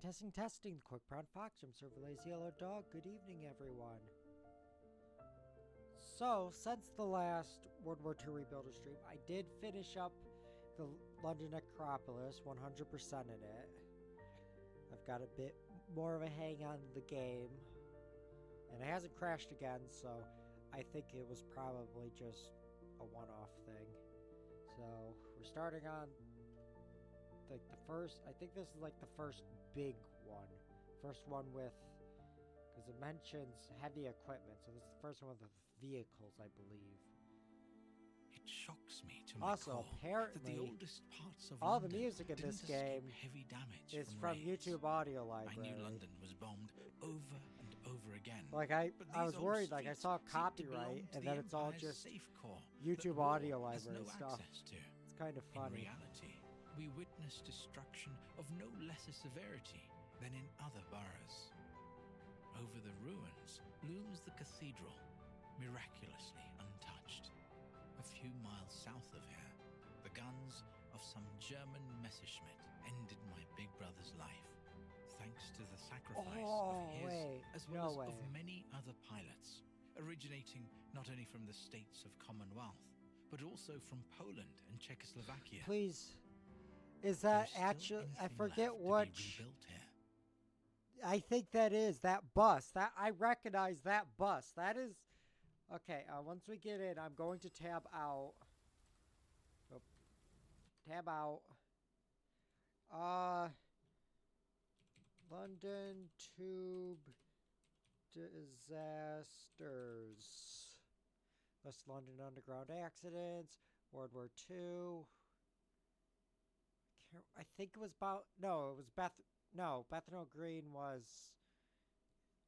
Testing. Quick Brown Fox from Server Lazy Yellow Dog. Good evening, everyone. So, since the last World War II Rebuilder stream, I did finish up the London Acropolis, 100% in it. I've got a bit more of a hang on the game, and it hasn't crashed again, so I think it was probably just a one-off thing. So, we're starting on like the first, I think this is like the first big one. First one with, because it mentions heavy equipment, so this is the first one with the vehicles, I believe. It shocks me to my core apparently, that the oldest parts of all London the music in this game heavy damage is from raids. YouTube Audio Library. I knew London was bombed over and over again. Like I was worried, like I saw copyright, and then it's all just YouTube Audio Library stuff. It's kind of funny. In reality, we witness destruction of no lesser severity than in other boroughs. Over the ruins looms the cathedral, miraculously untouched. A few miles south of here, the guns of some German Messerschmitt ended my big brother's life, thanks to the sacrifice of his as well as of many other pilots, originating not only from the states of Commonwealth, but also from Poland and Czechoslovakia. Please, is that actually, I forget which, I think that is that bus, that I recognize that bus, that is, okay, once we get in, I'm going to tab out, tab out, London Tube Disasters, West London Underground Accidents, World War II, I think it was about, no, it was Bethnal Green was,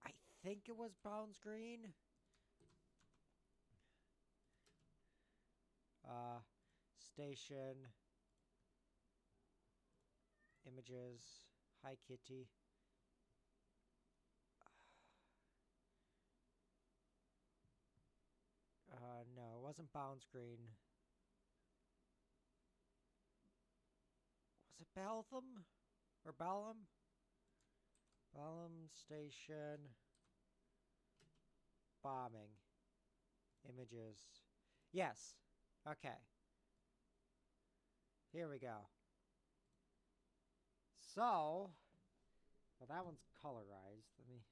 I think it was Bounds Green. Station. Images. Hi, Kitty. No, it wasn't Bounds Green. Was it Baltham? Or Balham? Balham Station. Bombing. Images. Yes. Okay. Here we go. So, well, that one's colorized. Let me.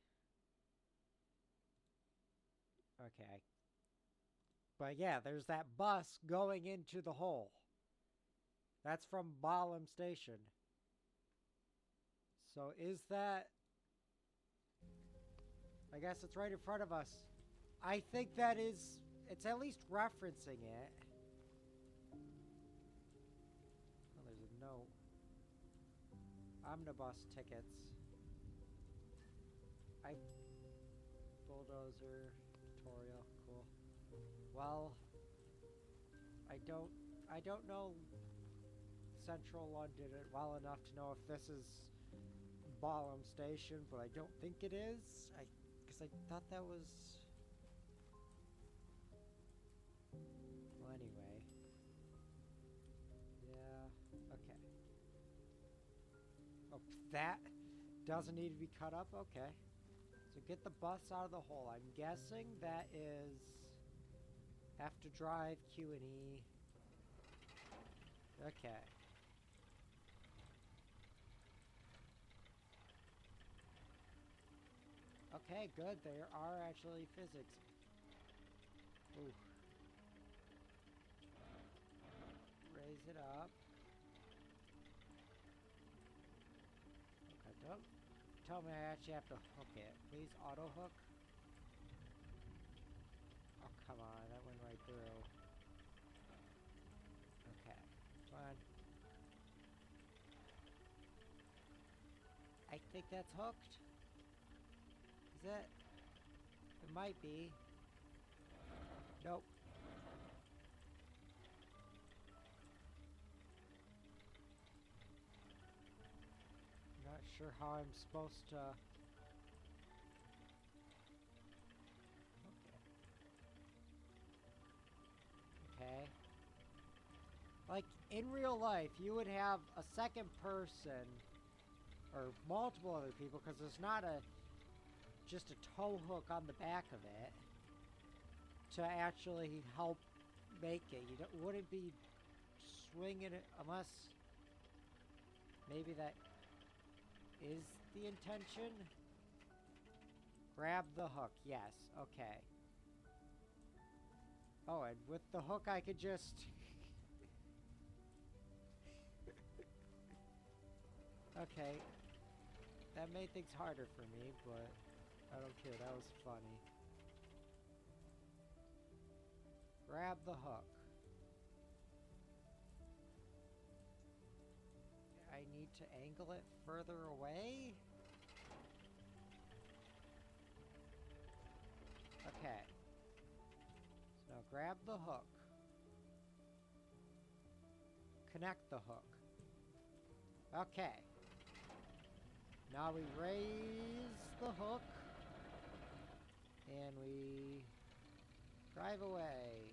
Okay. But yeah, there's that bus going into the hole. That's from Balham Station. So is that... I guess it's right in front of us. I think that is... It's at least referencing it. Oh, there's a note. Omnibus tickets. Bulldozer tutorial. Cool. Well, I don't know Central London well enough to know if this is Balham Station, but I don't think it is. Because I thought that was... Well, anyway. Yeah, okay. Oh, that doesn't need to be cut up? Okay. So get the bus out of the hole. I'm guessing that is... Have to drive Q and E. Okay. Okay, good. There are actually physics. Ooh. Raise it up. Okay, don't tell me I actually have to hook it. Please auto hook. Oh, come on. That went right through. Okay. Come on. I think that's hooked. Is it? It might be. Nope. I'm not sure how I'm supposed to... Okay. Like, in real life, you would have a second person or multiple other people, because there's not just a tow hook on the back of it to actually help make it. You wouldn't be swinging it unless maybe that is the intention. Grab the hook. Yes. Okay. Oh, and with the hook I could just... Okay. That made things harder for me, but I don't care. That was funny. Grab the hook. I need to angle it further away? Okay. So now grab the hook. Connect the hook. Okay. Now we raise the hook. And we drive away.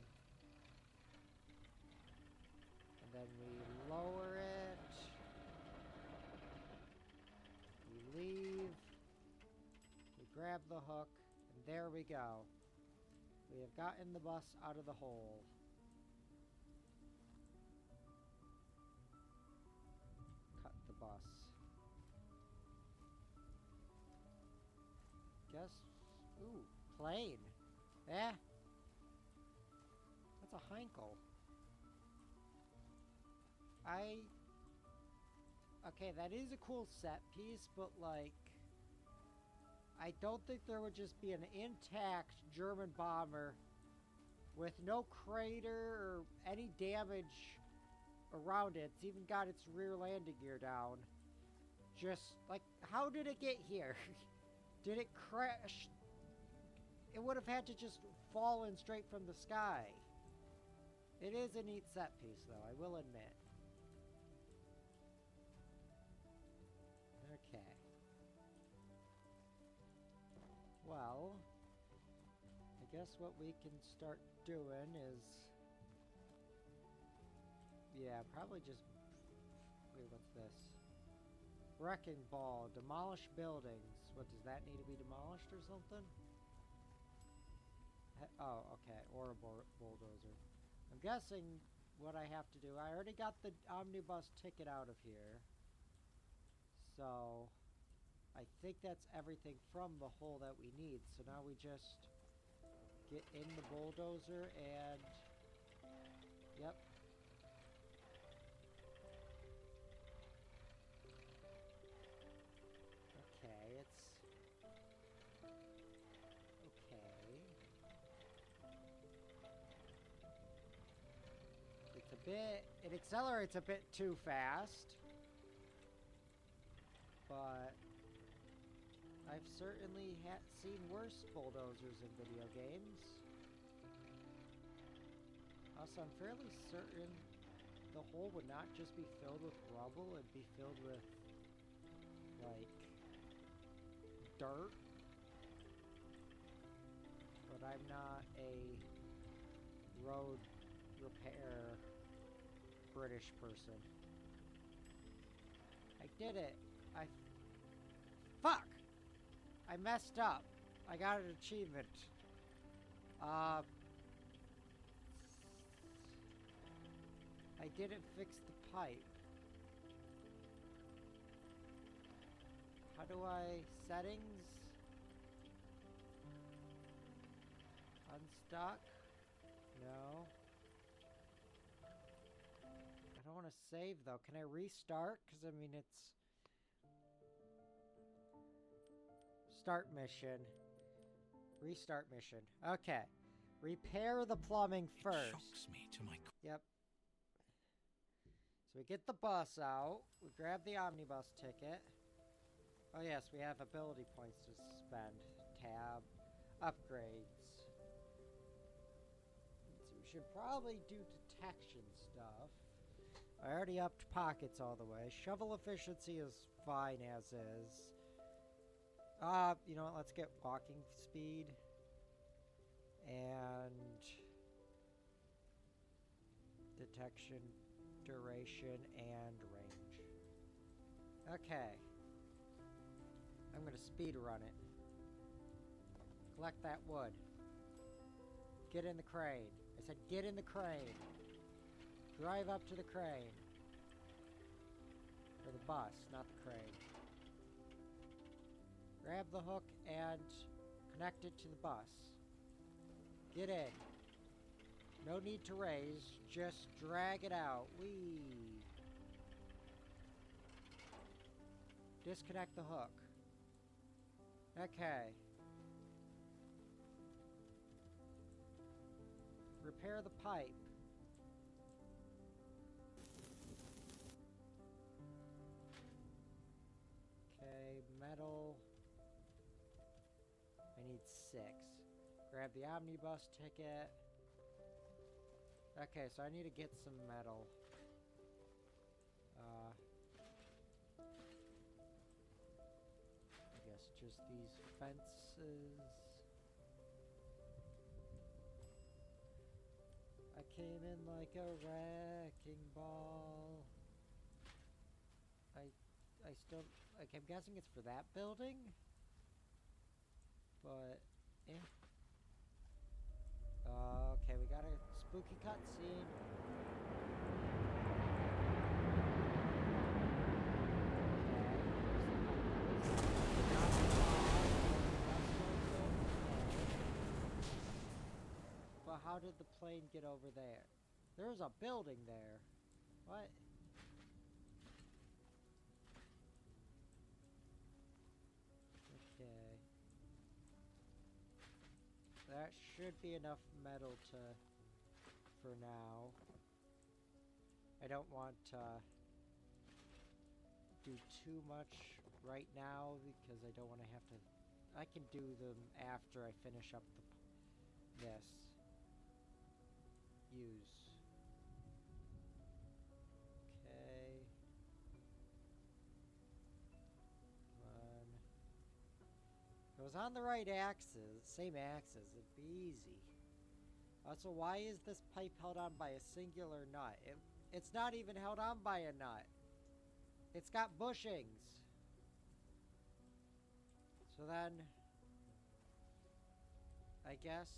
And then we lower it. We leave. We grab the hook. And there we go. We have gotten the bus out of the hole. Cut the bus. Guess. Ooh, plane. Eh? That's a Heinkel. Okay, that is a cool set piece, but like, I don't think there would just be an intact German bomber with no crater or any damage around it. It's even got its rear landing gear down. Just, like, how did it get here? Did it crash? It would have had to just fall in straight from the sky. It is a neat set piece, though, I will admit. Okay. Well, I guess what we can start doing is... Yeah, probably just... Wait, what's this? Wrecking ball. Demolish buildings. What, does that need to be demolished or something? Oh, okay. Or a bulldozer. I'm guessing what I have to do... I already got the omnibus ticket out of here. So... I think that's everything from the hole that we need. So now we just get in the bulldozer and... Yep. Okay, it's... Okay. It's a bit... It accelerates a bit too fast. But... I've certainly seen worse bulldozers in video games. Also, I'm fairly certain the hole would not just be filled with rubble, it'd be filled with, like, dirt. But I'm not a road repair British person. I did it. Fuck! I messed up. I got an achievement. I didn't fix the pipe. How do I... Settings? Unstuck? No. I don't want to save though. Can I restart? Because I mean it's... Start mission. Restart mission. Okay. Repair the plumbing first. It shocks me to my... Yep. So we get the bus out. We grab the omnibus ticket. Oh yes, we have ability points to spend. Tab. Upgrades. So we should probably do detection stuff. I already upped pockets all the way. Shovel efficiency is fine as is. You know what, let's get walking speed. And detection, duration, and range. Okay. I'm gonna speed run it. Collect that wood. Get in the crane. I said get in the crane. Drive up to the crane. Or the bus, not the crane. Grab the hook and connect it to the bus. Get in. No need to raise, just drag it out. Whee! Disconnect the hook. Okay. Repair the pipe. Okay, metal. I need 6. Grab the omnibus ticket. Okay, so I need to get some metal. I guess just these fences. I came in like a wrecking ball. I still, like, I'm guessing it's for that building? But, eh. Okay, we got a spooky cutscene. But how did the plane get over there? There was a building there. What? Okay. That should be enough metal for now. I don't want to do too much right now because I don't want to have to. I can do them after I finish up this. Use. Okay. Come on. If it was on the right axis, same axis, it'd be easy. Also, why is this pipe held on by a singular nut? It's not even held on by a nut. It's got bushings. So then, I guess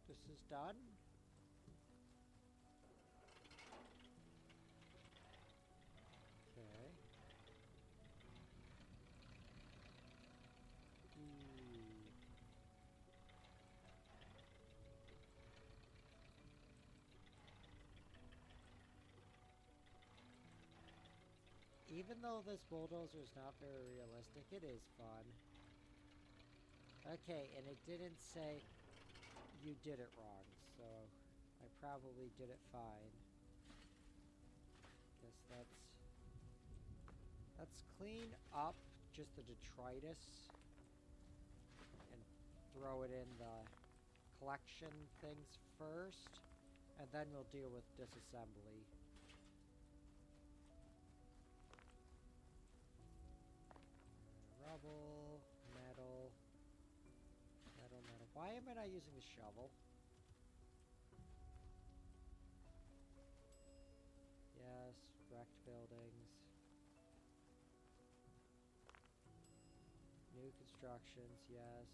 this is done. Okay. Even though this bulldozer is not very realistic, it is fun. Okay, and it didn't say you did it wrong, so I probably did it fine. Guess let's clean up just the detritus and throw it in the collection things first, and then we'll deal with disassembly. Rubble, metal. Why am I not using the shovel? Yes, wrecked buildings. New constructions, yes.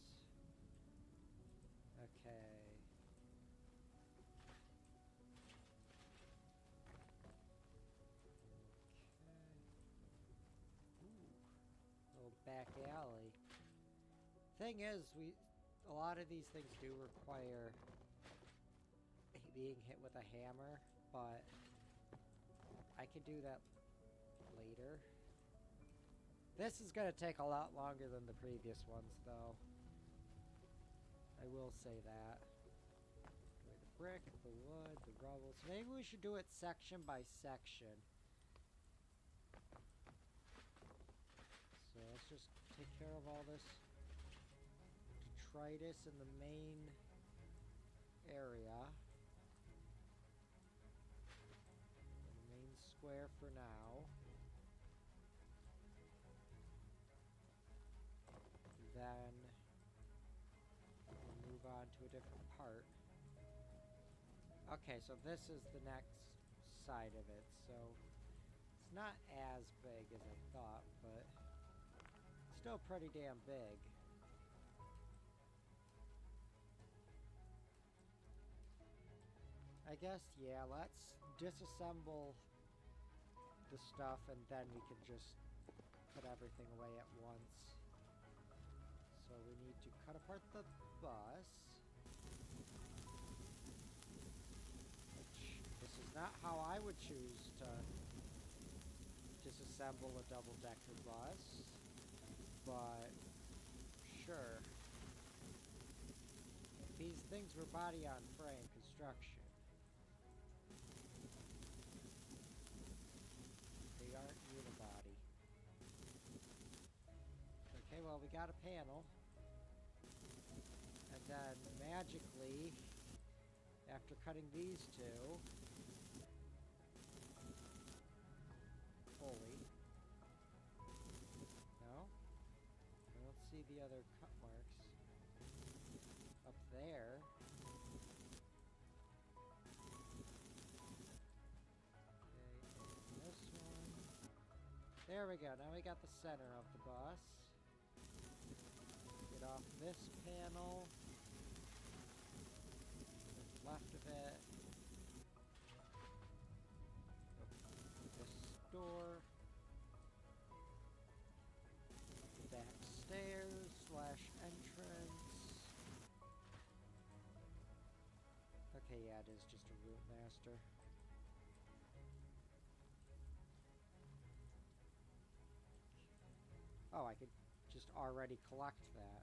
Okay. Little back alley. Thing is, a lot of these things do require being hit with a hammer, but I can do that later. This is gonna take a lot longer than the previous ones, though. I will say that. The brick, the wood, the rubble. So maybe we should do it section by section. So let's just take care of all this detritus in the main area. The main square for now. Then we'll move on to a different part. Okay, so this is the next side of it. So it's not as big as I thought, but still pretty damn big. I guess, yeah, let's disassemble the stuff and then we can just put everything away at once. So we need to cut apart the bus. Which, this is not how I would choose to disassemble a double-decker bus, but sure. These things were body-on-frame construction. They aren't unibody. Okay, well, we got a panel. And then, magically, after cutting these two, fully. No? I don't see the other cut marks. Up there. Okay, and this one. There we go. Now we got the center of the bus. Get off this panel. What's left of it. This door. Back stairs / entrance. Okay, yeah, it is just a route master. Oh, I could just already collect that.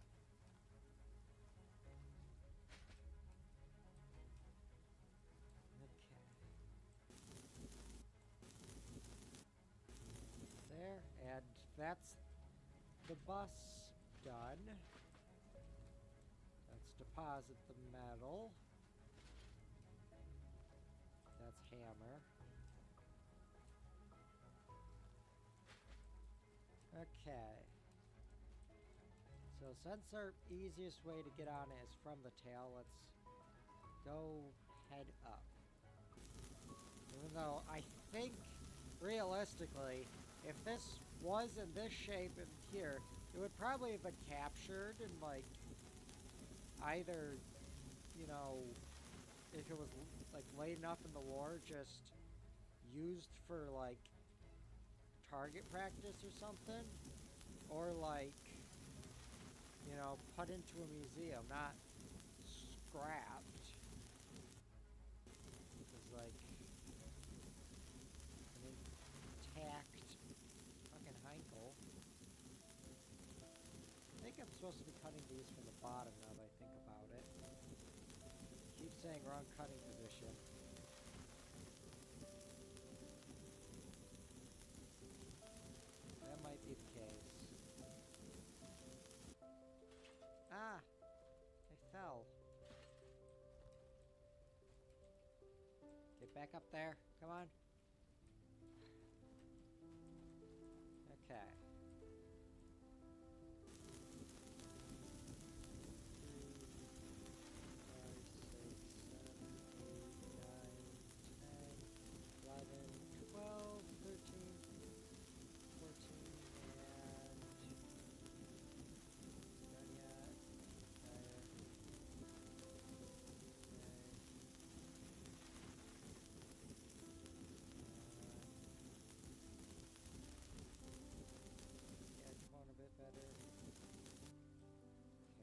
Okay. There, and that's the bus done. Let's deposit the metal. That's hammer. Okay. So since our easiest way to get on it is from the tail, let's go head up. Even though I think, realistically, if this was in this shape in here, it would probably have been captured and, like, either, you know, if it was, like, laid enough in the war, just used for, like, target practice or something, or, like, you know, put into a museum, not scrapped. Because, like, an intact fucking Heinkel. I think I'm supposed to be cutting these from the bottom now that I think about it. Keep saying wrong cutting position. That might be the case. Ah! I fell. Get back up there. Come on. Okay. 13, 14, 15, 16, 17, 18, 19, 20, 21, 22, 23, 24, 25, 26, 27,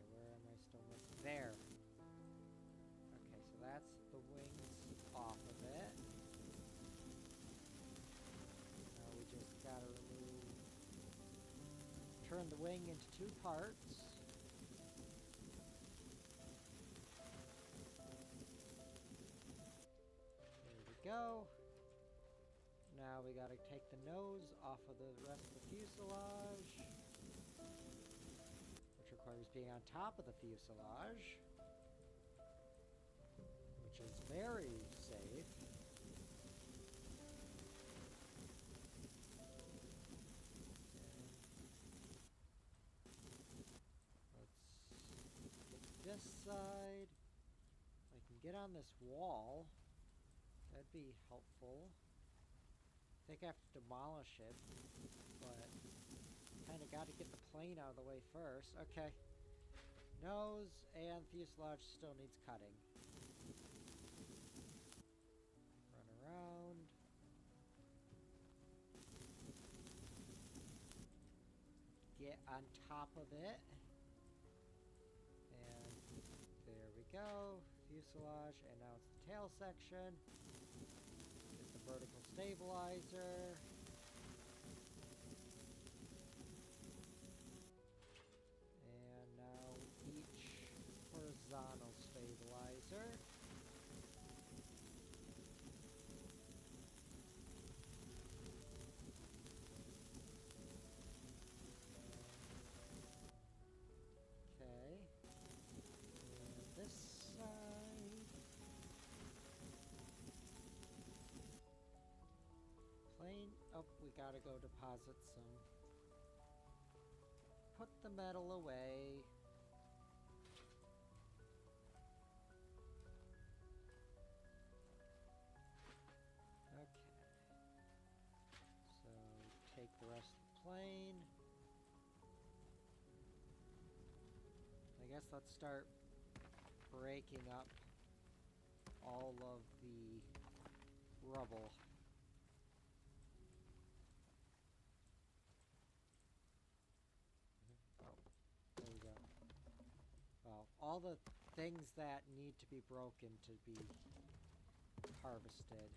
28, 29, 30. There. Okay, so that's the wings off of it. Now we just gotta turn the wing into two parts. There we go. Now we gotta take the nose off of the rest of the fuselage, which requires being on top of the fuselage, which is very safe. Let's get this side. If I can get on this wall, that'd be helpful. I think I have to demolish it, but kind of got to get the plane out of the way first. Okay. Nose and fuselage still needs cutting. Run around. Get on top of it. And there we go. Fuselage. And now it's the tail section. Get the vertical stabilizer. And now each horizontal stabilizer. Okay. And this side. Plane. Oh, we gotta go deposit some. Put the metal away. Okay. So take the rest of the plane. I guess let's start breaking up all of the rubble. Oh, there we go. Well, all the things that need to be broken to be harvested.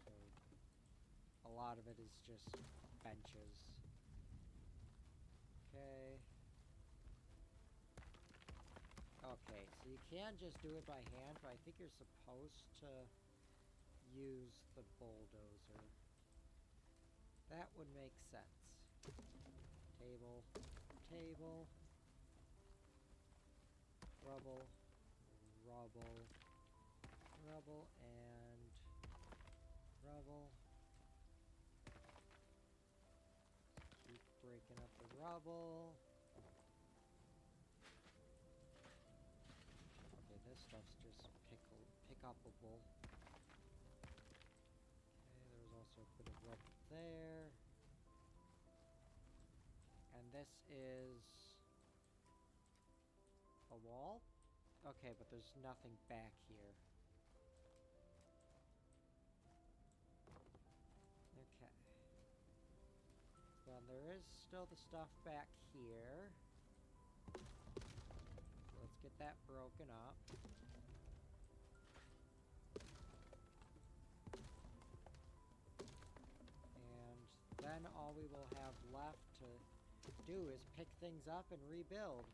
So a lot of it is just benches. Okay. Okay, so you can just do it by hand, but I think you're supposed to use the bulldozer. That would make sense. Table, table, rubble, rubble, rubble, and rubble. Keep breaking up the rubble. Okay, this stuff's just pick-upable. Okay, there's also a bit of rubble there. And this is a wall? Okay, but there's nothing back here. Okay. Well, there is still the stuff back here. So let's get that broken up. And then all we will have left to do is pick things up and rebuild.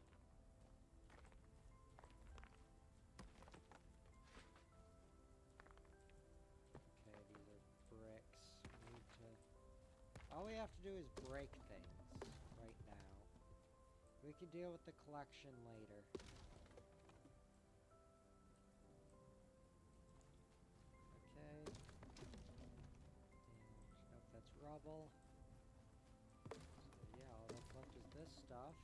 Okay, these are bricks. All we have to do is break things right now. We can deal with the collection later. Okay. And nope, that's rubble. Yeah, all that's left is this stuff.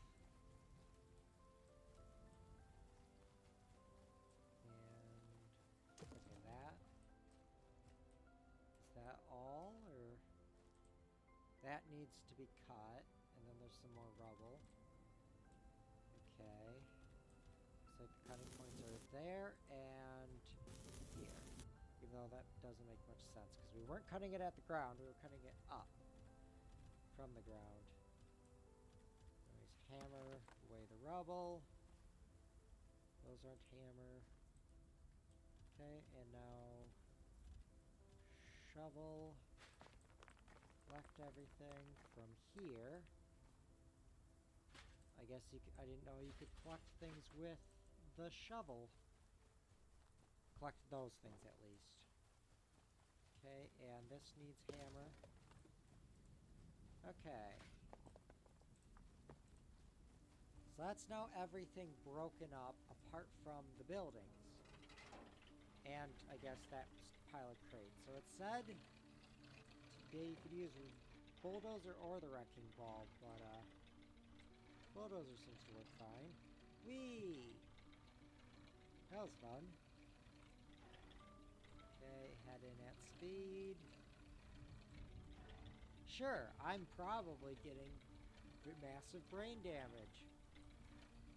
And okay, that. Is that all, or that needs to be cut, and then there's some more rubble. Okay. Looks like the cutting points are there and here. Even though that doesn't make much sense because we weren't cutting it at the ground, we were cutting it up from the ground. Nice hammer away the rubble. Those aren't hammer. Okay, and now shovel. Left everything from here. I guess I didn't know you could collect things with the shovel. Collect those things at least. Okay, and this needs hammer. Okay. So that's now everything broken up apart from the buildings. And I guess that pile of crates. So it said you could use bulldozer or the wrecking ball, but bulldozer seems to work fine. Whee! That was fun. Okay, head in at speed. Sure, I'm probably getting massive brain damage.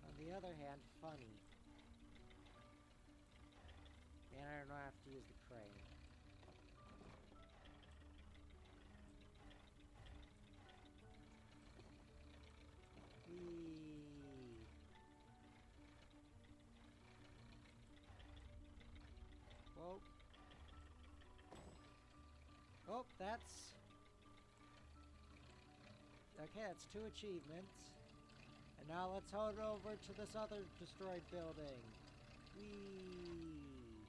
On the other hand, funny. And I don't have to use the crane. Whee! Whoa. Oh, that's... Okay, that's 2 achievements. And now let's head over to this other destroyed building. Whee!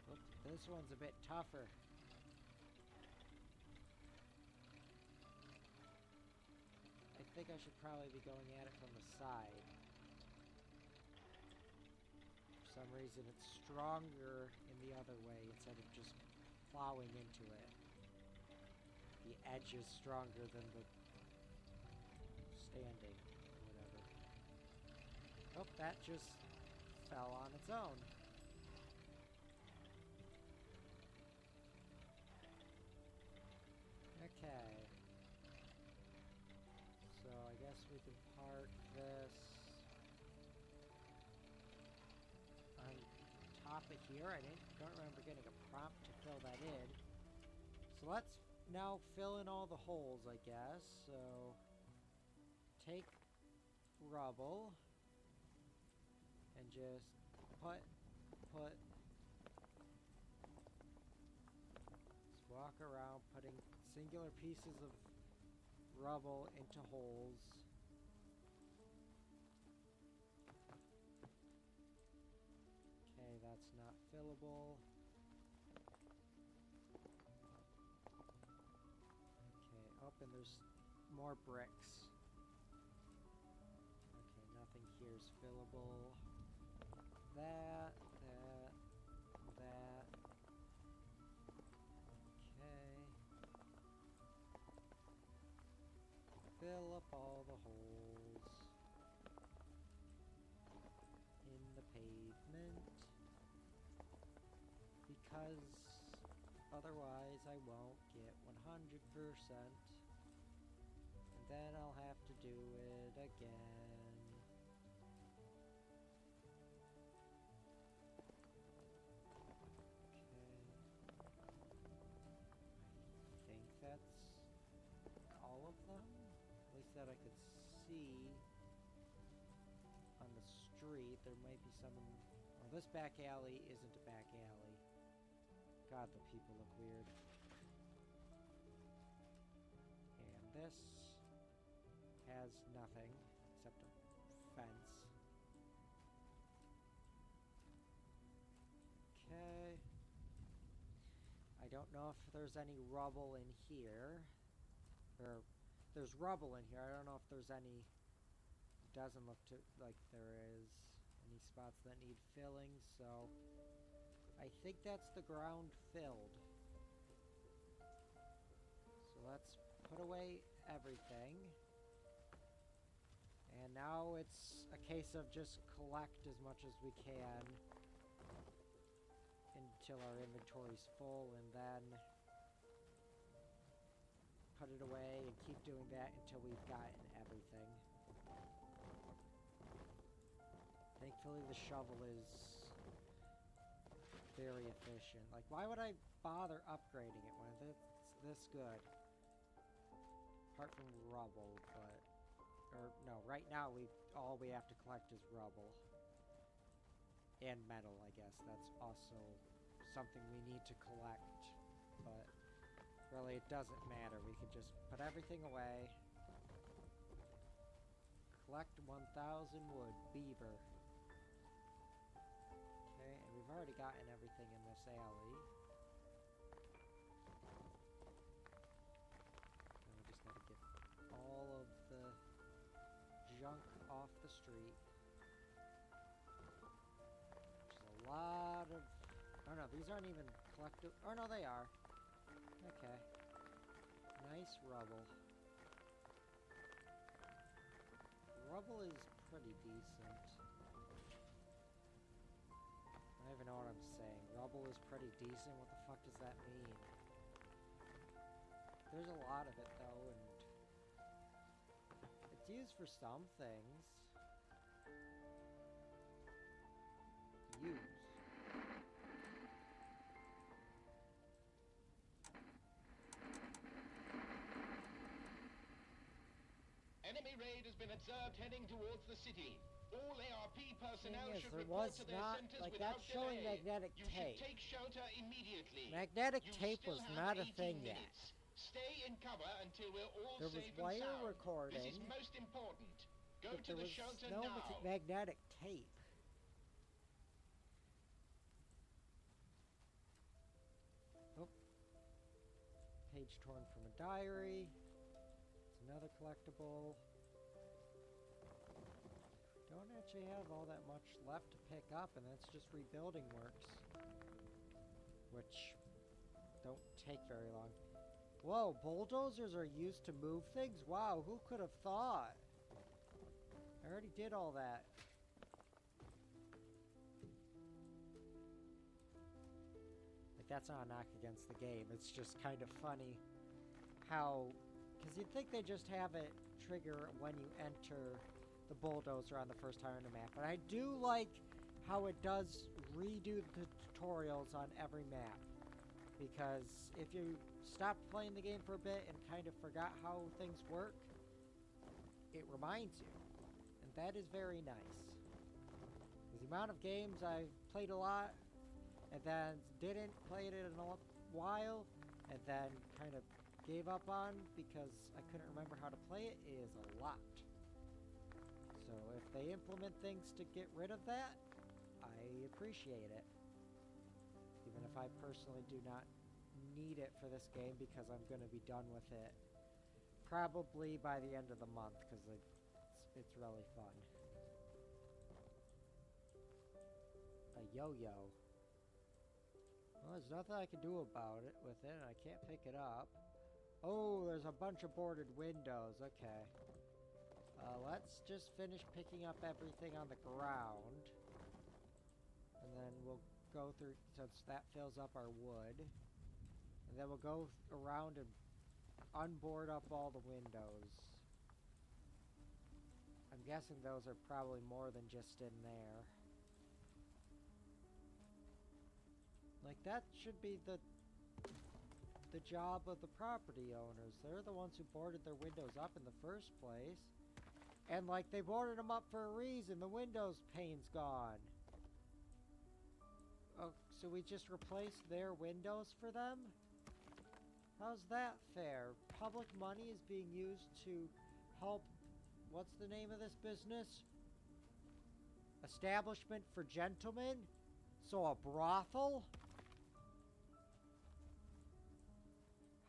Oop, this one's a bit tougher. I think I should probably be going at it from the side. For some reason it's stronger in the other way instead of just plowing into it. The edge is stronger than the standing, or whatever. Oh, that just fell on its own. Okay. So I guess we can park this on top of here. I don't remember getting a prompt to fill that in. So let's now fill in all the holes, I guess. So take rubble and just put, just walk around putting singular pieces of rubble into holes. Okay, that's not fillable. Okay, oh, and there's more bricks. Okay, nothing here is fillable. That. Okay. Fill up all the holes in the pavement, because otherwise I won't get 100%, and then I'll have to do it again. Okay. I think that's all of them. At least that I could see on the street. There might be some in... Well, this back alley isn't a back alley. God, the people look weird. And this has nothing except a fence. Okay. I don't know if there's any rubble in here. Or... There's rubble in here. I don't know if there's any... Doesn't look like there is any spots that need filling, so... I think that's the ground filled. So let's put away everything. And now it's a case of just collect as much as we can until our inventory's full, and then put it away and keep doing that until we've gotten everything. Thankfully the shovel is very efficient. Like, why would I bother upgrading it when it's this good? Apart from rubble, but... Or, no, right now all we have to collect is rubble. And metal, I guess. That's also something we need to collect. But really, it doesn't matter. We can just put everything away. Collect 1,000 wood. Beaver. Okay, and we've already gotten everything in this alley. Now we just gotta get all of the junk off the street. There's a lot of... Oh no, these aren't even collected... Oh no, they are. Okay. Nice rubble. Rubble is pretty decent. I don't even know what I'm saying. Rubble is pretty decent? What the fuck does that mean? There's a lot of it though, and used for some things. Use. Enemy raid has been observed heading towards the city. All ARP personnel Thing is, should there report was to their not, centers like, without that's showing delay. magnetic You tape. should take shelter immediately. Magnetic You tape still was have not a 18 thing yet. minutes. Stay in cover until we're all There was safe wire and sound. recording, This is most important. Go but to there the was shelter no now. magnetic tape. Oh. Page torn from a diary. It's another collectible. Don't actually have all that much left to pick up, and that's just rebuilding works. Which don't take very long. Whoa, bulldozers are used to move things? Wow, who could have thought? I already did all that. Like, that's not a knock against the game. It's just kind of funny how... Because you'd think they just have it trigger when you enter the bulldozer on the first time on the map. But I do like how it does redo the tutorials on every map. Because if you stopped playing the game for a bit and kind of forgot how things work, it reminds you. And that is very nice. Because the amount of games I've played a lot, and then didn't play it in a while, and then kind of gave up on because I couldn't remember how to play it, is a lot. So if they implement things to get rid of that, I appreciate it. Even if I personally do not need it for this game because I'm going to be done with it probably by the end of the month because it's really fun. A yo-yo. Well, there's nothing I can do about it with it, and I can't pick it up. Oh, there's a bunch of boarded windows. Okay. Let's just finish picking up everything on the ground. And then we'll go through, since that fills up our wood. And then we'll go around and unboard up all the windows. I'm guessing those are probably more than just in there. Like, that should be the job of the property owners. They're the ones who boarded their windows up in the first place. And, like, they boarded them up for a reason. The windows pane's gone. Oh, so we just replaced their windows for them? How's that fair? Public money is being used to help... What's the name of this business? Establishment for gentlemen? So a brothel?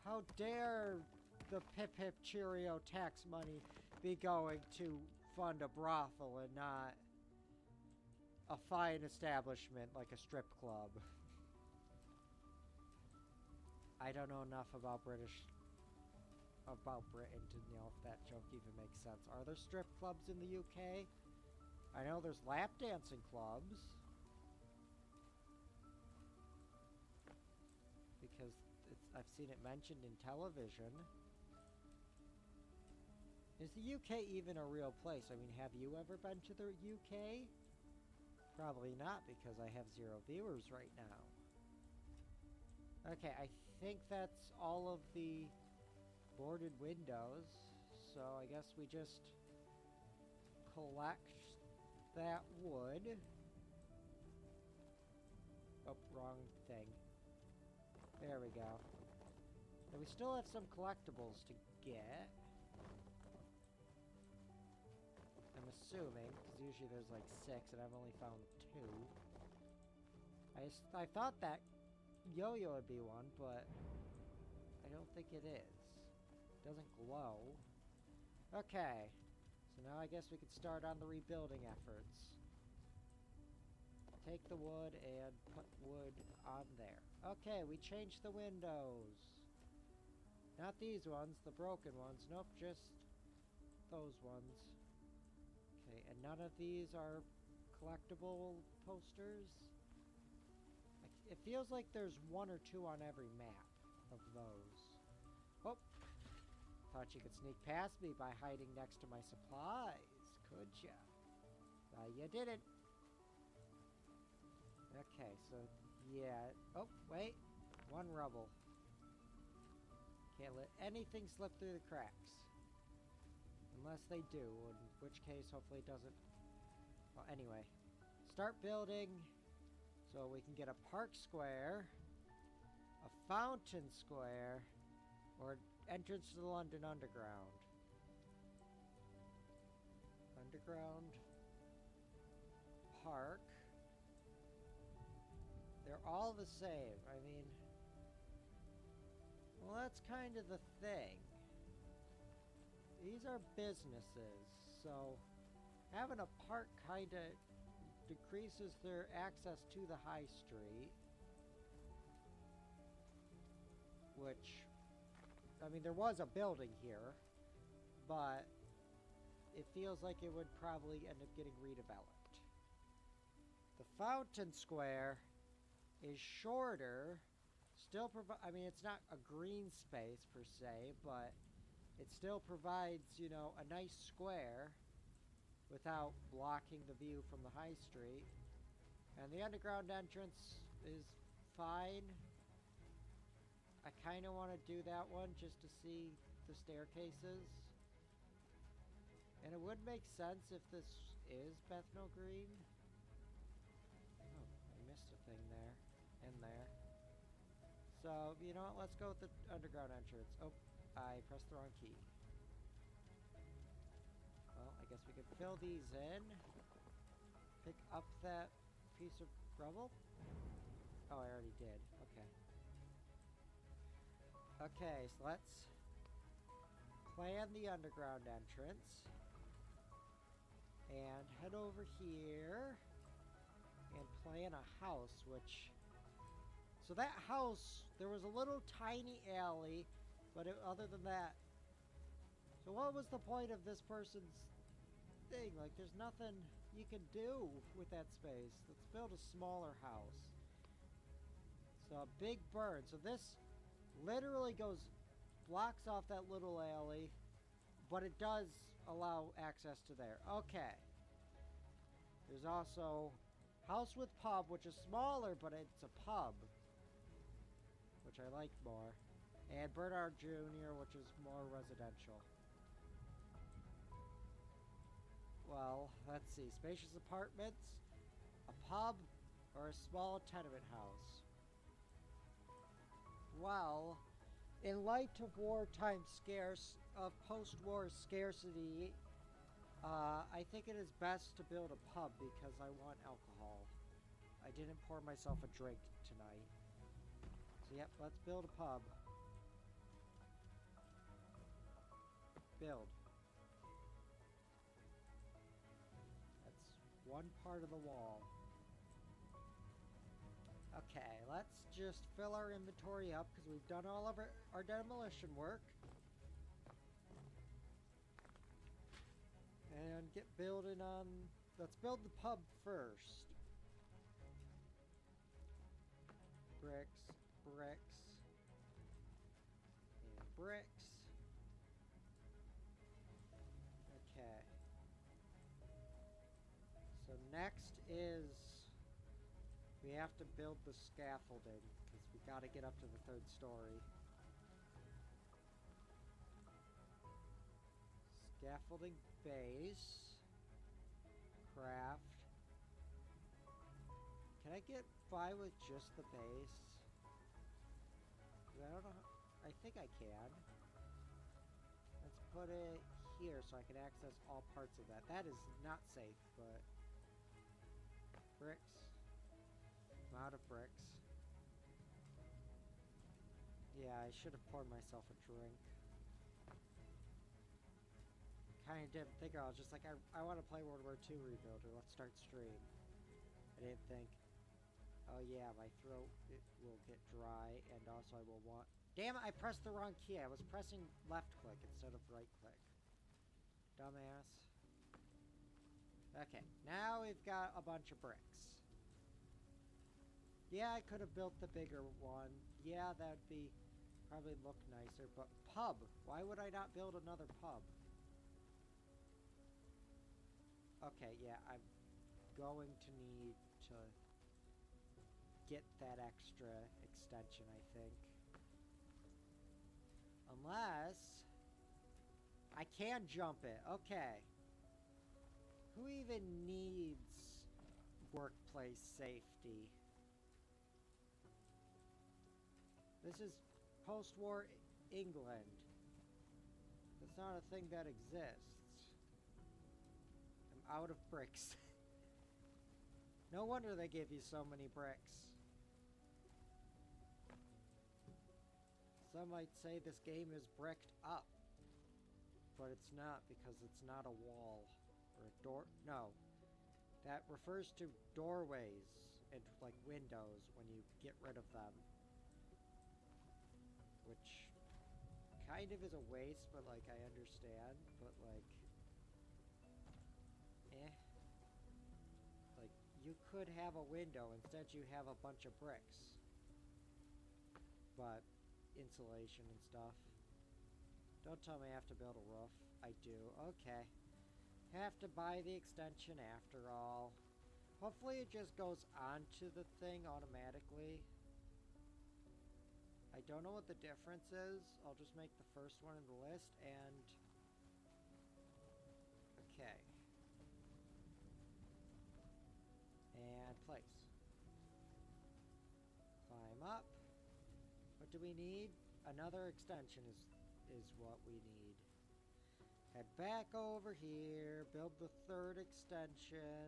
How dare the Pip Hip Cheerio tax money be going to fund a brothel and not a fine establishment like a strip club? I don't know enough about Britain to know if that joke even makes sense. Are there strip clubs in the UK? I know there's lap dancing clubs. Because I've seen it mentioned in television. Is the UK even a real place? I mean, have you ever been to the UK? Probably not, because I have 0 viewers right now. Okay, I think that's all of the boarded windows. So I guess we just collect that wood. Oh, wrong thing. There we go. And we still have some collectibles to get. I'm assuming, because usually there's like 6 and I've only found 2. I thought that yo-yo would be one, but I don't think it is. It doesn't glow. Okay, so now I guess we can start on the rebuilding efforts. Take the wood and put wood on there. Okay, we changed the windows. Not these ones, the broken ones. Nope, just those ones. Okay, and none of these are collectible posters. It feels like there's 1 or 2 on every map of those. Oh, thought you could sneak past me by hiding next to my supplies, could ya? Well, you didn't. Okay, so, yeah. Oh, wait. One rubble. Can't let anything slip through the cracks. Unless they do, in which case, hopefully it doesn't. Well, anyway. Start building so we can get a park square, a fountain square, or entrance to the London Underground. Underground park. They're all the same. I mean, well, that's kind of the thing. These are businesses, so having a park kind of decreases their access to the high street. Which, I mean, there was a building here, but it feels like it would probably end up getting redeveloped. The Fountain Square is shorter, still I mean, it's not a green space per se, but it still provides, you know, a nice square without blocking the view from the high street. And the underground entrance is fine. I kind of want to do that one just to see the staircases. And it would make sense if this is Bethnal Green. Oh, I missed a thing there. In there. So, you know what? Let's go with the underground entrance. Oh, I pressed the wrong key. Well, I guess we could fill these in. Pick up that piece of rubble. Oh, I already did. Okay. Okay, so let's plan the underground entrance. And head over here and plan a house, which... So that house, there was a little tiny alley, but other than that... So what was the point of this person's thing? Like, there's nothing you can do with that space. Let's build a smaller house. So a big burn. So this literally blocks off that little alley, but it does allow access to there. Okay. There's also house with pub, which is smaller, but it's a pub, which I like more. And Bernard Jr., which is more residential. Well, let's see. Spacious apartments, a pub, or a small tenement house. Well, in light of wartime post-war scarcity, I think it is best to build a pub because I want alcohol. I didn't pour myself a drink tonight. So yep, let's build a pub. Build. That's one part of the wall. Okay, let's just fill our inventory up because we've done all of our demolition work. And get building on... Let's build the pub first. Bricks, bricks, and bricks. Okay. So next is... We have to build the scaffolding because we got to get up to the 3rd story. Scaffolding base. Craft. Can I get by with just the base? I don't know. I think I can. Let's put it here so I can access all parts of that. That is not safe, but... Bricks. I'm out of bricks. Yeah, I should have poured myself a drink. Kind of didn't think. I was just like, I want to play World War II Rebuilder. Let's start stream. I didn't think, oh yeah, my throat will get dry, and also I will want... Damn it, I pressed the wrong key. I was pressing left click instead of right click. Dumbass. Okay, now we've got a bunch of bricks. Yeah, I could have built the bigger one. Yeah, that'd be probably look nicer, but pub. Why would I not build another pub? Okay, yeah, I'm going to need to get that extra extension, I think. Unless I can jump it. Okay. Who even needs workplace safety? This is post-war England. That's not a thing that exists. I'm out of bricks. No wonder they give you so many bricks. Some might say this game is bricked up. But it's not, because it's not a wall. Or a door. No. That refers to doorways and like windows when you get rid of them. Which kind of is a waste, but like I understand. But like, like you could have a window, instead you have a bunch of bricks. But insulation and stuff. Don't tell me I have to build a roof. I do. Okay. Have to buy the extension after all. Hopefully it just goes onto the thing automatically. I don't know what the difference is. I'll just make the first one in the list and... Okay. And place. Climb up. What do we need? Another extension is what we need. Head back over here, build the third extension.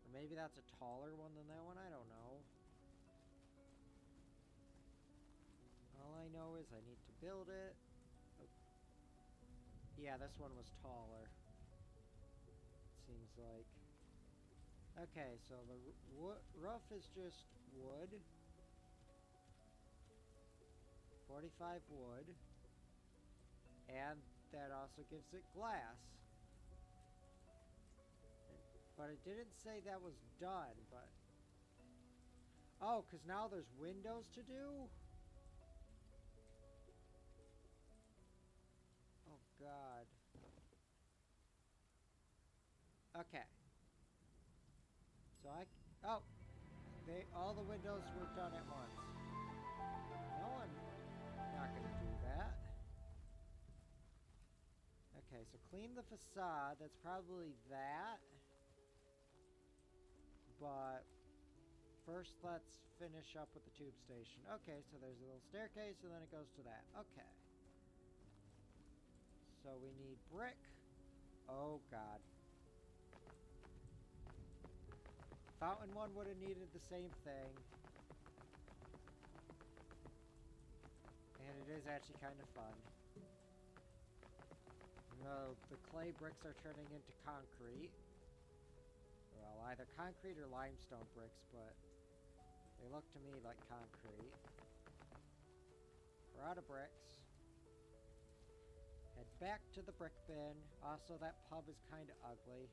Or maybe that's a taller one than that one, I don't know. All I know is I need to build it. Oh. Yeah, this one was taller. Seems like. Okay, so the roof is just wood. 45 wood. And that also gives it glass. But it didn't say that was done, but... Oh, because now there's windows to do? Oh, God. Okay. So oh! All the windows were done at once. No, I'm not going to do that. Okay, so clean the facade. That's probably that. But first, let's finish up with the tube station. Okay, so there's a little staircase, and then it goes to that. Okay. So we need brick. Oh, God. Fountain one would have needed the same thing. And it is actually kind of fun. The clay bricks are turning into concrete. Well, either concrete or limestone bricks, but they look to me like concrete. We're out of bricks. Head back to the brick bin. Also, that pub is kind of ugly.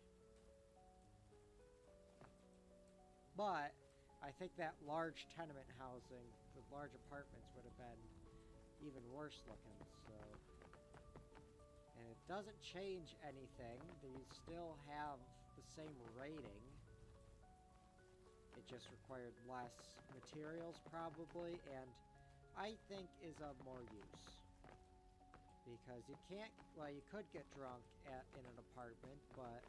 But I think that large tenement housing, the large apartments, would have been even worse looking, so... And it doesn't change anything. These still have the same rating. It just required less materials, probably, and I think is of more use. Because you can't... Well, you could get drunk in an apartment, but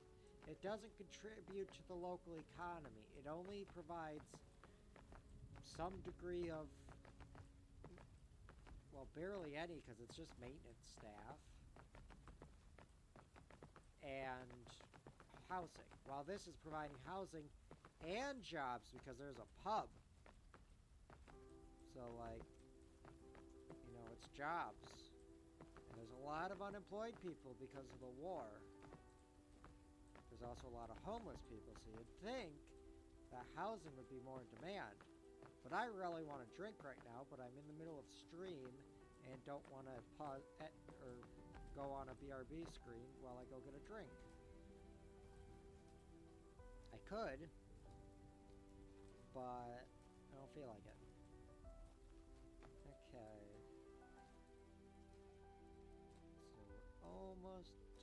it doesn't contribute to the local economy. It only provides some degree of... Well, barely any, because it's just maintenance staff. And housing. While this is providing housing and jobs because there's a pub. So, like, you know, it's jobs. And there's a lot of unemployed people because of the war. There's also a lot of homeless people, so you'd think that housing would be more in demand. But I really want to drink right now, but I'm in the middle of stream and don't want to pause or go on a BRB screen while I go get a drink. I could, but I don't feel like it.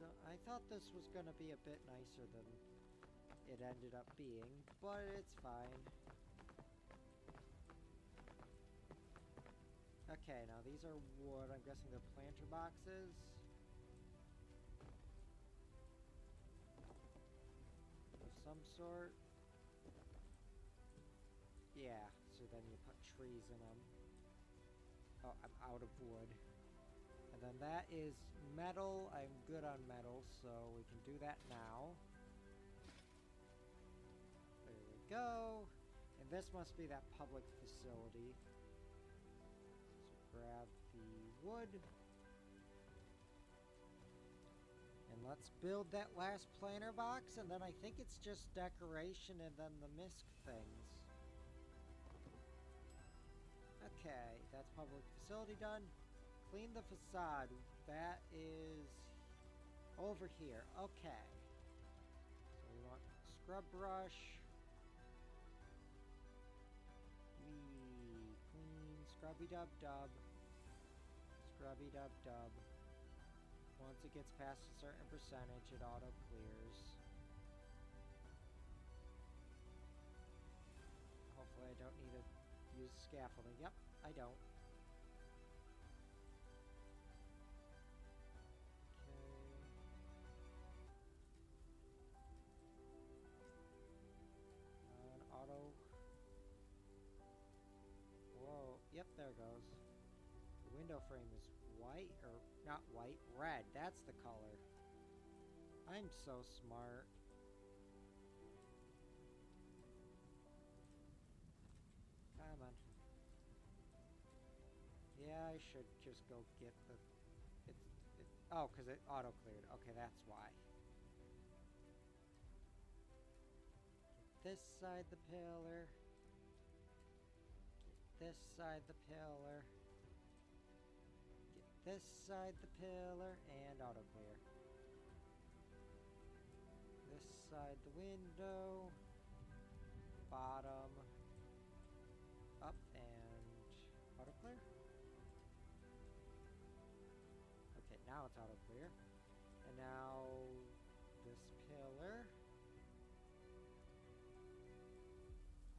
I thought this was gonna be a bit nicer than it ended up being, but it's fine. Okay, now these are wood. I'm guessing they're planter boxes. Of some sort. Yeah, so then you put trees in them. Oh, I'm out of wood. And then that is metal. I'm good on metal, so we can do that now. There we go. And this must be that public facility. So grab the wood. And let's build that last planter box, and then I think it's just decoration and then the misc things. Okay, that's public facility done. Clean the facade. That is over here. Okay. So we want scrub brush. We clean scrubby dub dub. Scrubby dub dub. Once it gets past a certain percentage, it auto clears. Hopefully I don't need to use scaffolding. Yep, I don't. Auto. Whoa. Yep, there it goes. The window frame is white, or not white, red. That's the color. I'm so smart. Come on. Yeah, I should just go get the... Oh, because it auto-cleared. Okay, that's why. Get this side the pillar. Get this side the pillar. Get this side the pillar. And auto-clear. This side the window. Bottom. Up and auto-clear. Okay, now it's auto-clear. And now this pillar.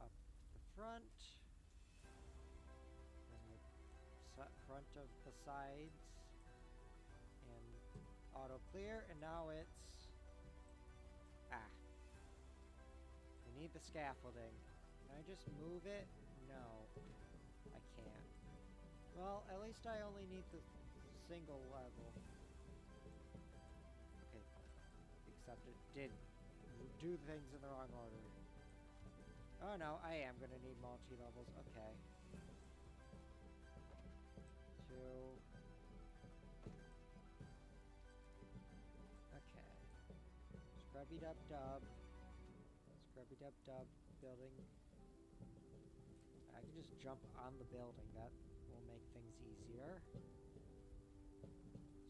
Up the front. And the front of the sides. And auto-clear. And now it's... Ah. We need the scaffolding. Can I just move it? No. I can't. Well, at least I only need the single level. Okay. Except it did do things in the wrong order. Oh no, I am gonna need multi-levels. Okay. 2. Okay. Scrubby dub dub. Scrubby dub dub. Building. I can just jump on the building. That will make things easier.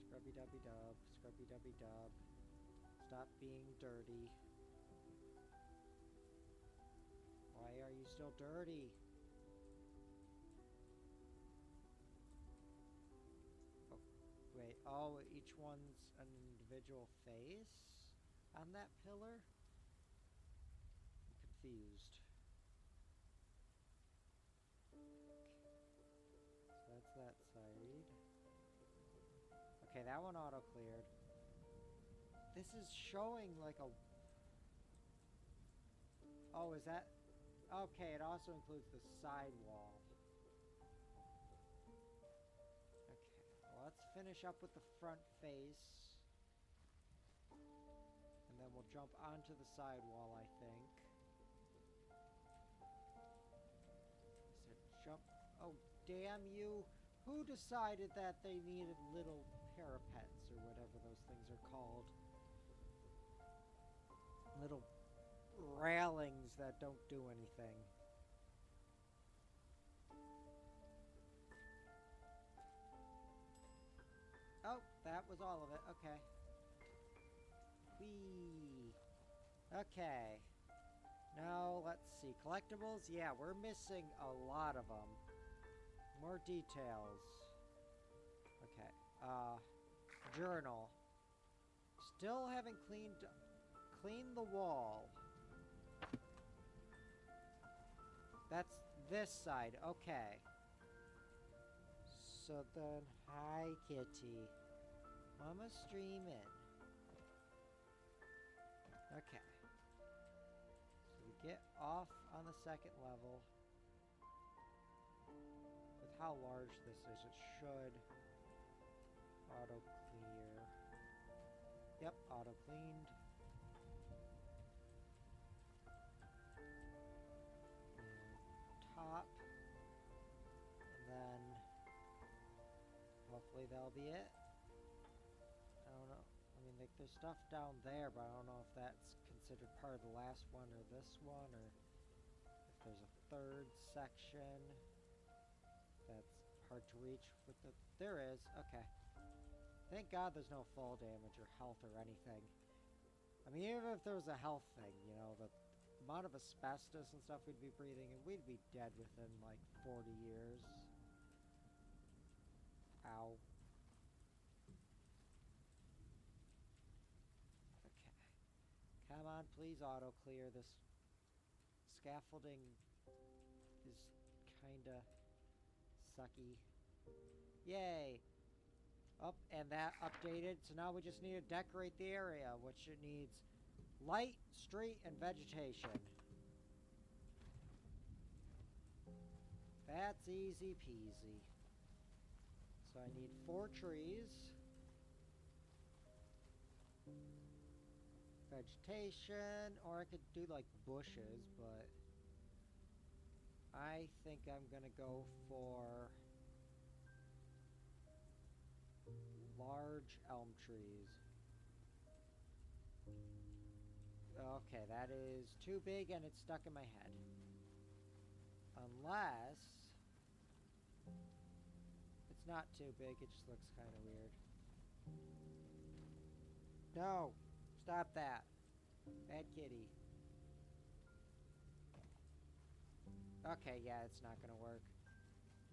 Scrubby dubby dub. Scrubby dubby dub. Stop being dirty. Why are you still dirty? Oh, wait. Oh, each one's an individual face on that pillar? I'm confused. So that's that side. Okay, that one auto-cleared. This is showing like a... Oh, is that... Okay, it also includes the side wall. Okay, well, let's finish up with the front face. And then we'll jump onto the side wall, I think. I said jump... Oh, damn you! Who decided that they needed little parapets, or whatever those things are called? Little railings that don't do anything. Oh, that was all of it. Okay. Whee! Okay. Now, let's see. Collectibles? Yeah, we're missing a lot of them. More details. Okay. Journal. still haven't cleaned the wall. That's this side. Okay. So then, hi kitty. Mama's streaming. Okay. So we get off on the second level. With how large this is, it should auto clear. Yep, auto cleaned. And top. And then hopefully that'll be it. I don't know. I mean, like, there's stuff down there, but I don't know if that's considered part of the last one or this one, or if there's a third section that's hard to reach with the... There is. Okay. Thank God there's no fall damage or health or anything. I mean, even if there was a health thing, you know, the amount of asbestos and stuff we'd be breathing, and we'd be dead within, like, 40 years. Ow. Okay. Come on, please auto clear. This scaffolding is kinda sucky. Yay! Oh, and that updated, so now we just need to decorate the area, which it needs light, street, and vegetation. That's easy peasy. So I need 4 trees. Vegetation, or I could do like bushes, but I think I'm gonna go for large elm trees. Okay, that is too big and it's stuck in my head. Unless it's not too big, it just looks kind of weird. No! Stop that. Bad kitty. Okay, yeah, it's not gonna work.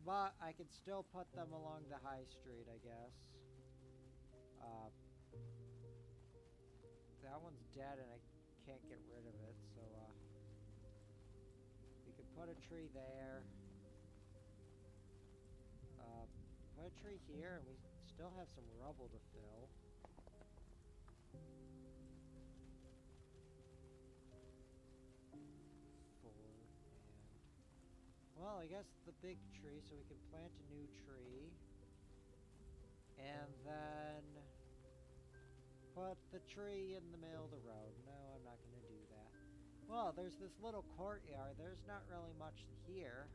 But I could still put them along the high street, I guess. That one's dead and I can't get rid of it, so we could put a tree there. Put a tree here, and we still have some rubble to fill. Well, I guess the big tree, so we can plant a new tree. And then put the tree in the middle of the road. No, I'm not going to do that. Well, there's this little courtyard. There's not really much here.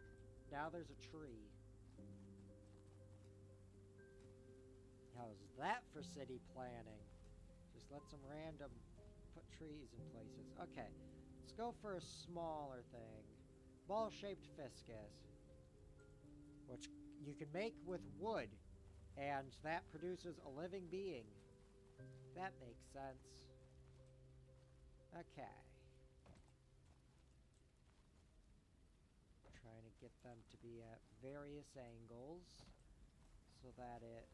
Now there's a tree. How's that for city planning? Just let some random put trees in places. Okay, let's go for a smaller thing. Ball-shaped fiscus, which you can make with wood, and that produces a living being. That makes sense. Okay. Trying to get them to be at various angles so that it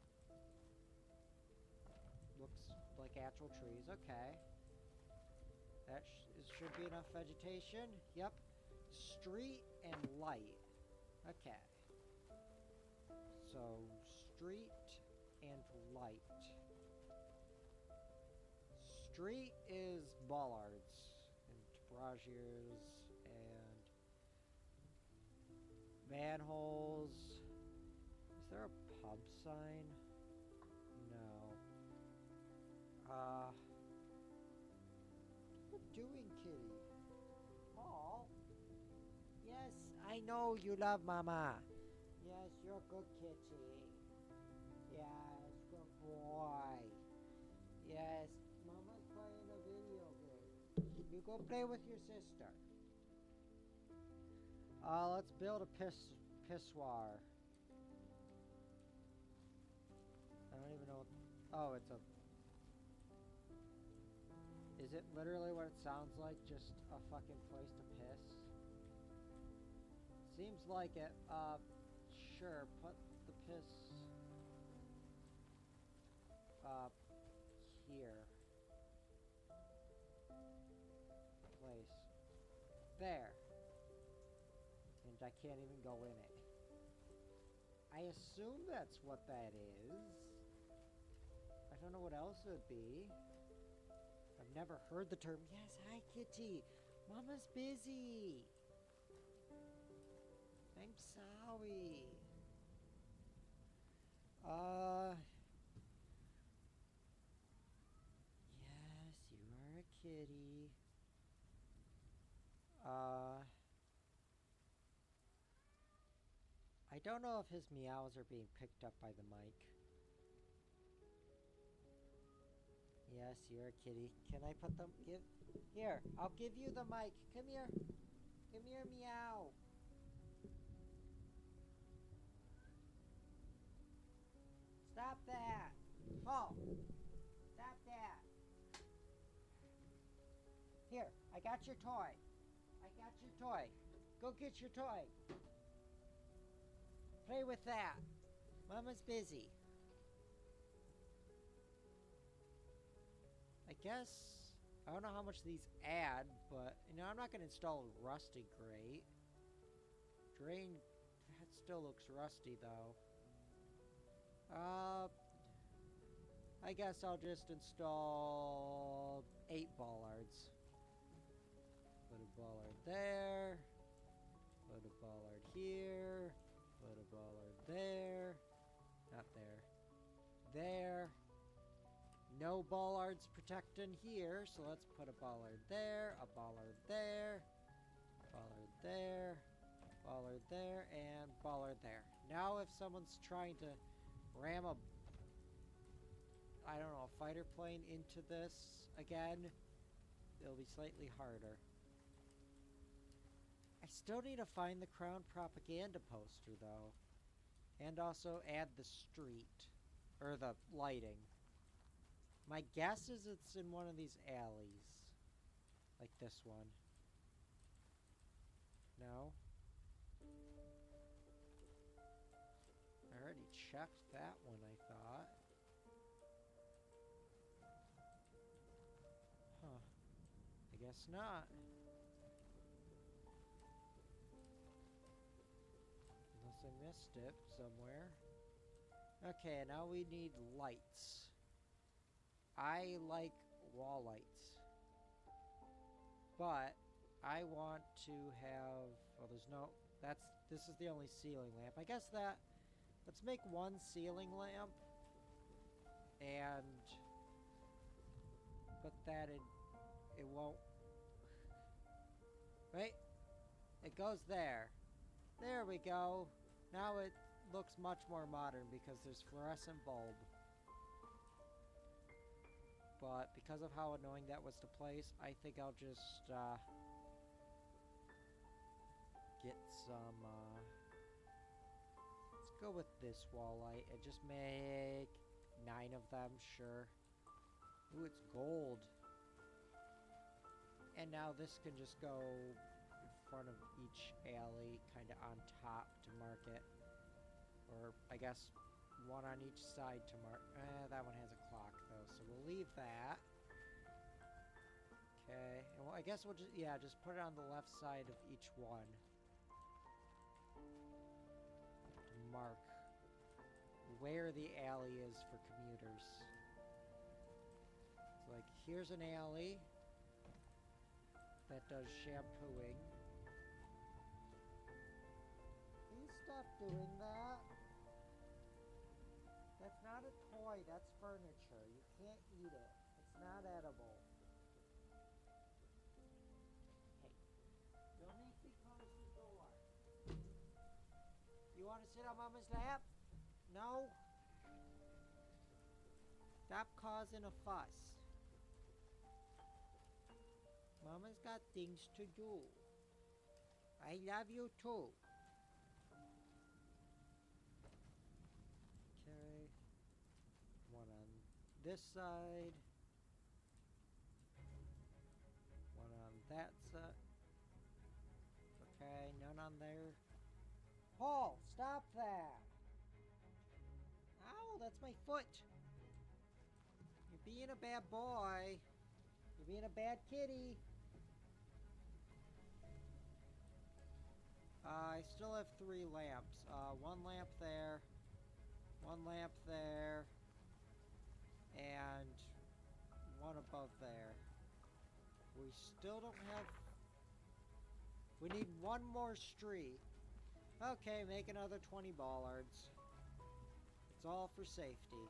looks like actual trees. Okay. That should be enough vegetation. Yep. Street and light. Okay. So, street and light. Street is bollards and braziers and manholes. Is there a pub sign? No. What are you doing, kitty? Aw. Yes, I know you love Mama. Yes, you're a good kitty. Yes, good boy. Yes, Mama's playing a video game. You go play with your sister. Let's build a pissoir. I don't even know. Oh, it's a... Is it literally what it sounds like? Just a fucking place to piss? Seems like it. Sure, put the piss here. There. And I can't even go in it. I assume that's what that is. I don't know what else it would be. I've never heard the term. Yes, hi, kitty. Mama's busy. I'm sorry. Yes, you are a kitty. I don't know if his meows are being picked up by the mic. Yes, you're a kitty. Can I put them? Here, I'll give you the mic. Come here. Come here, meow. Stop that. Paul, stop that. Here, I got your toy. I got your toy. Go get your toy. Play with that. Mama's busy. I guess, I don't know how much these add, but, I'm not going to install Rusty Grate. Drain, that still looks rusty, though. I guess I'll just install 8 bollards. Put a bollard there. Put a bollard here. Put a bollard there. Not there. There. No bollards protecting here, so let's put a bollard there, a bollard there, bollard there, bollard there, and bollard there. Now if someone's trying to ram a, I don't know, a fighter plane into this again, it'll be slightly harder. I still need to find the Crown propaganda poster, though. And also add the street, or the lighting. My guess is it's in one of these alleys. Like this one. No? I already checked that one, I thought. Huh. I guess not. Unless I missed it somewhere. Okay, now we need lights. I like wall lights. But I want to have, well, there's no, this is the only ceiling lamp. I guess let's make one ceiling lamp and put that in, it won't, right? It goes there. There we go. Now it looks much more modern because there's fluorescent bulb. But because of how annoying that was to place, I think I'll just get some, let's go with this wall light and just make 9 of them, sure. Ooh, it's gold. And now this can just go in front of each alley, kind of on top to mark it. Or, I guess, one on each side to mark. That one has a clock, though, so we'll leave that. Okay, and well, I guess we'll just, yeah, just put it on the left side of each one. To mark where the alley is for commuters. So, like, here's an alley that does shampooing. Please stop doing that. That's not a toy, that's furniture. You can't eat it. It's not edible. Hey, don't make me close the door. You want to sit on Mama's lap? No? Stop causing a fuss. Mama's got things to do. I love you too. Okay. One on this side. One on that side. Okay, none on there. Paul, stop that! Ow, that's my foot! You're being a bad boy. You're being a bad kitty. I still have 3 lamps. One lamp there, one lamp there, and one above there. We still don't have... We need one more street. Okay, make another 20 bollards. It's all for safety.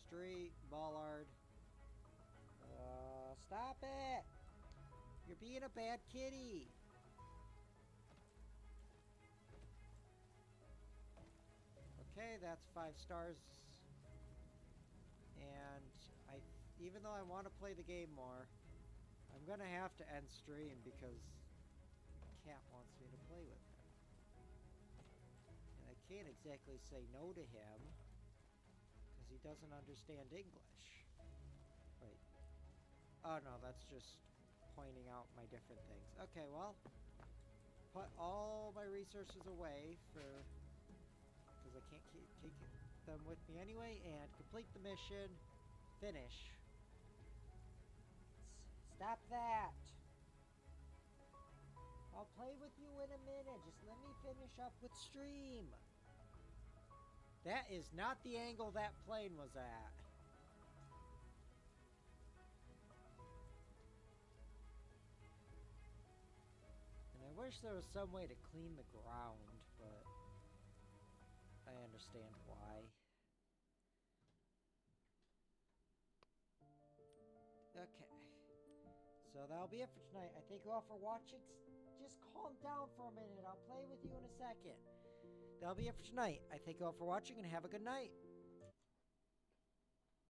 Street, bollard. Stop it! You're being a bad kitty. Okay, that's 5 stars. And even though I want to play the game more, I'm gonna have to end stream because Cat wants me to play with him. And I can't exactly say no to him because he doesn't understand English. Wait. Oh no, that's just pointing out my different things. Okay, well, put all my resources away because I can't keep them with me anyway, and complete the mission. Finish. Stop that! I'll play with you in a minute. Just let me finish up with stream. That is not the angle that plane was at. And I wish there was some way to clean the ground, but I understand why. Okay. So that'll be it for tonight. I thank you all for watching. Just calm down for a minute. I'll play with you in a second. That'll be it for tonight. I thank you all for watching and have a good night.